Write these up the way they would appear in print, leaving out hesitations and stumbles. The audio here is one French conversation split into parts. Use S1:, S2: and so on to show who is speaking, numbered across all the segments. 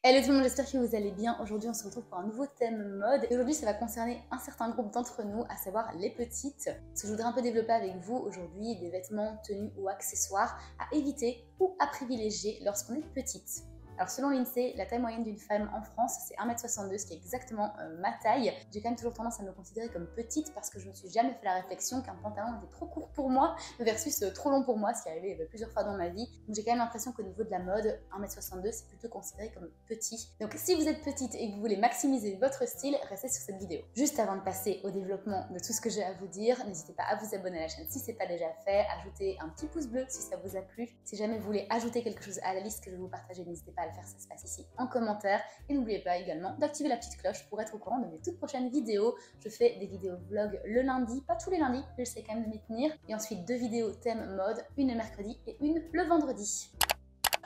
S1: Hello tout le monde, j'espère que vous allez bien. Aujourd'hui on se retrouve pour un nouveau thème mode. Et aujourd'hui ça va concerner un certain groupe d'entre nous, à savoir les petites. Parce que je voudrais un peu développer avec vous aujourd'hui des vêtements, tenues ou accessoires à éviter ou à privilégier lorsqu'on est petite. Alors selon l'INSEE, la taille moyenne d'une femme en France c'est 1m62, ce qui est exactement ma taille. J'ai quand même toujours tendance à me considérer comme petite parce que je me suis jamais fait la réflexion qu'un pantalon était trop court pour moi versus trop long pour moi, ce qui est arrivé plusieurs fois dans ma vie. Donc j'ai quand même l'impression qu'au niveau de la mode, 1m62 c'est plutôt considéré comme petit. Donc si vous êtes petite et que vous voulez maximiser votre style, restez sur cette vidéo. Juste avant de passer au développement de tout ce que j'ai à vous dire, n'hésitez pas à vous abonner à la chaîne si ce n'est pas déjà fait, ajoutez un petit pouce bleu si ça vous a plu. Si jamais vous voulez ajouter quelque chose à la liste que je vais vous partager, n'hésitez pas à le faire, ça se passe ici en commentaire. Et n'oubliez pas également d'activer la petite cloche pour être au courant de mes toutes prochaines vidéos. Je fais des vidéos vlog le lundi, pas tous les lundis, j'essaie quand même de m'y tenir. Et ensuite 2 vidéos thème mode, une le mercredi et une le vendredi.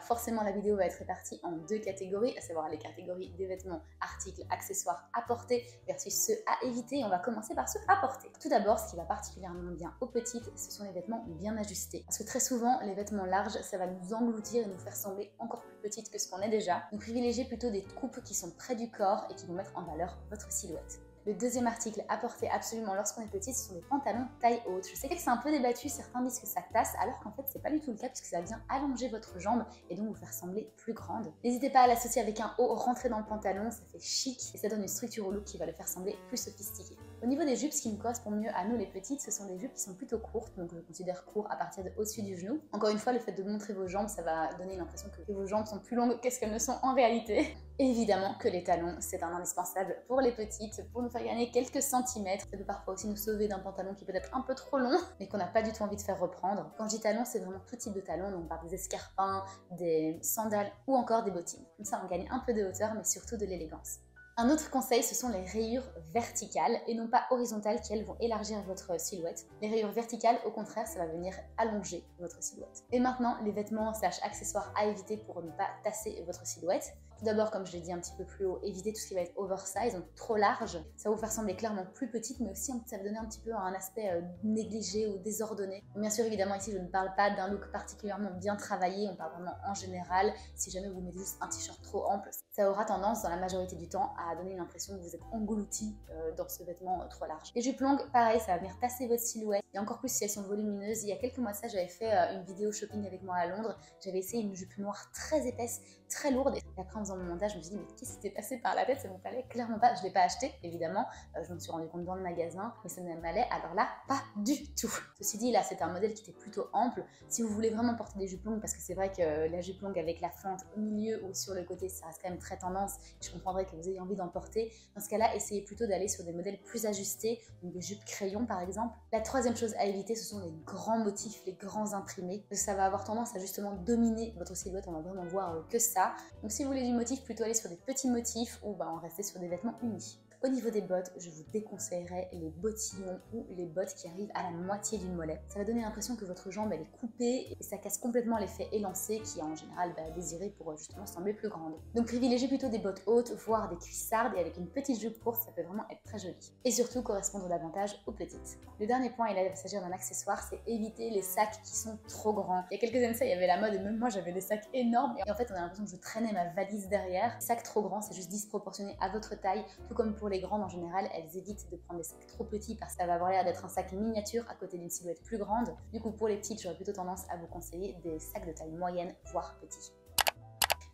S1: Forcément, la vidéo va être répartie en 2 catégories, à savoir les catégories des vêtements, articles, accessoires à porter versus ceux à éviter. Et on va commencer par ceux à porter. Tout d'abord, ce qui va particulièrement bien aux petites, ce sont les vêtements bien ajustés. Parce que très souvent, les vêtements larges, ça va nous engloutir et nous faire sembler encore plus petites que ce qu'on est déjà. Donc privilégiez plutôt des coupes qui sont près du corps et qui vont mettre en valeur votre silhouette. Le deuxième article à porter absolument lorsqu'on est petit, ce sont des pantalons taille haute. Je sais que c'est un peu débattu, certains disent que ça tasse, alors qu'en fait c'est pas du tout le cas puisque ça vient allonger votre jambe et donc vous faire sembler plus grande. N'hésitez pas à l'associer avec un haut rentré dans le pantalon, ça fait chic et ça donne une structure au look qui va le faire sembler plus sophistiqué. Au niveau des jupes, ce qui nous correspond mieux à nous les petites, ce sont des jupes qui sont plutôt courtes, donc je considère court à partir de au-dessus du genou. Encore une fois, le fait de montrer vos jambes, ça va donner l'impression que vos jambes sont plus longues qu'est-ce qu'elles ne sont en réalité. Évidemment que les talons, c'est un indispensable pour les petites, pour nous faire gagner quelques centimètres. Ça peut parfois aussi nous sauver d'un pantalon qui peut être un peu trop long, mais qu'on n'a pas du tout envie de faire reprendre. Quand je dis talons, c'est vraiment tout type de talons, donc par des escarpins, des sandales ou encore des bottines. Comme ça, on gagne un peu de hauteur, mais surtout de l'élégance. Un autre conseil, ce sont les rayures verticales et non pas horizontales qui, elles, vont élargir votre silhouette. Les rayures verticales, au contraire, ça va venir allonger votre silhouette. Et maintenant, les vêtements / accessoires à éviter pour ne pas tasser votre silhouette. Tout d'abord, comme je l'ai dit un petit peu plus haut, évitez tout ce qui va être oversize, donc trop large. Ça va vous faire sembler clairement plus petite, mais aussi ça va donner un petit peu un aspect négligé ou désordonné. Donc, bien sûr, évidemment, ici, je ne parle pas d'un look particulièrement bien travaillé, on parle vraiment en général. Si jamais vous mettez juste un t-shirt trop ample, ça aura tendance, dans la majorité du temps, à donner l'impression que vous êtes englouti dans ce vêtement trop large. Les jupes longues, pareil, ça va venir tasser votre silhouette. Et encore plus si elles sont volumineuses. Il y a quelques mois de ça, j'avais fait une vidéo shopping avec moi à Londres. J'avais essayé une jupe noire très épaisse, très lourde. Et après, en faisant mon montage, je me suis dit, mais qu'est-ce qui s'était passé par la tête? Ça ne me fallait clairement pas. Je ne l'ai pas acheté, évidemment. Je me suis rendu compte dans le magasin, mais ça ne m'allait alors là pas du tout. Ceci dit, là, c'est un modèle qui était plutôt ample. Si vous voulez vraiment porter des jupes longues, parce que c'est vrai que la jupe longue avec la fente au milieu ou sur le côté, ça reste quand même très tendance. Je comprendrais que vous ayez envie d'en porter. Dans ce cas-là, essayez plutôt d'aller sur des modèles plus ajustés, donc des jupes crayon par exemple. La troisième chose à éviter, ce sont les grands motifs, les grands imprimés. Ça va avoir tendance à justement dominer votre silhouette, on va vraiment voir que ça. Donc si vous voulez du motif, plutôt aller sur des petits motifs ou en rester sur des vêtements unis. Au niveau des bottes, je vous déconseillerais les bottillons ou les bottes qui arrivent à la moitié du mollet. Ça va donner l'impression que votre jambe elle est coupée et ça casse complètement l'effet élancé qui est en général désiré pour justement sembler plus grande. Donc privilégiez plutôt des bottes hautes, voire des cuissardes et avec une petite jupe courte, ça peut vraiment être très joli. Et surtout correspondre davantage aux petites. Le dernier point, il va s'agir d'un accessoire, c'est éviter les sacs qui sont trop grands. Il y a quelques années ça, il y avait la mode et même moi j'avais des sacs énormes et en fait on a l'impression que je traînais ma valise derrière. Les sacs trop grands, c'est juste disproportionné à votre taille, tout comme pour les grandes en général, elles évitent de prendre des sacs trop petits parce que ça va avoir l'air d'être un sac miniature à côté d'une silhouette plus grande. Du coup, pour les petites, j'aurais plutôt tendance à vous conseiller des sacs de taille moyenne, voire petits.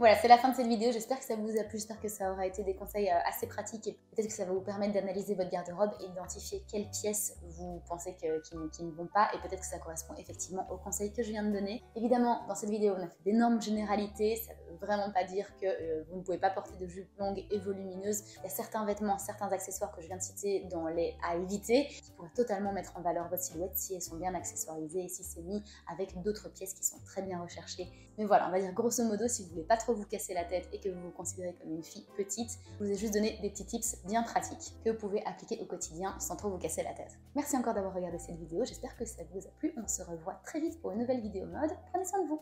S1: Voilà, c'est la fin de cette vidéo. J'espère que ça vous a plu, j'espère que ça aura été des conseils assez pratiques et peut-être que ça va vous permettre d'analyser votre garde-robe et d'identifier quelles pièces vous pensez qui ne vont pas et peut-être que ça correspond effectivement aux conseils que je viens de donner. Évidemment, dans cette vidéo, on a fait d'énormes généralités. Ça ne veut vraiment pas dire que vous ne pouvez pas porter de jupes longues et volumineuses. Il y a certains vêtements, certains accessoires que je viens de citer dans les à éviter qui pourraient totalement mettre en valeur votre silhouette si elles sont bien accessoirisées et si c'est mis avec d'autres pièces qui sont très bien recherchées. Mais voilà, on va dire grosso modo, si vous voulez pas trop vous casser la tête et que vous vous considérez comme une fille petite, je vous ai juste donné des petits tips bien pratiques que vous pouvez appliquer au quotidien sans trop vous casser la tête. Merci encore d'avoir regardé cette vidéo, j'espère que ça vous a plu. On se revoit très vite pour une nouvelle vidéo mode. Prenez soin de vous.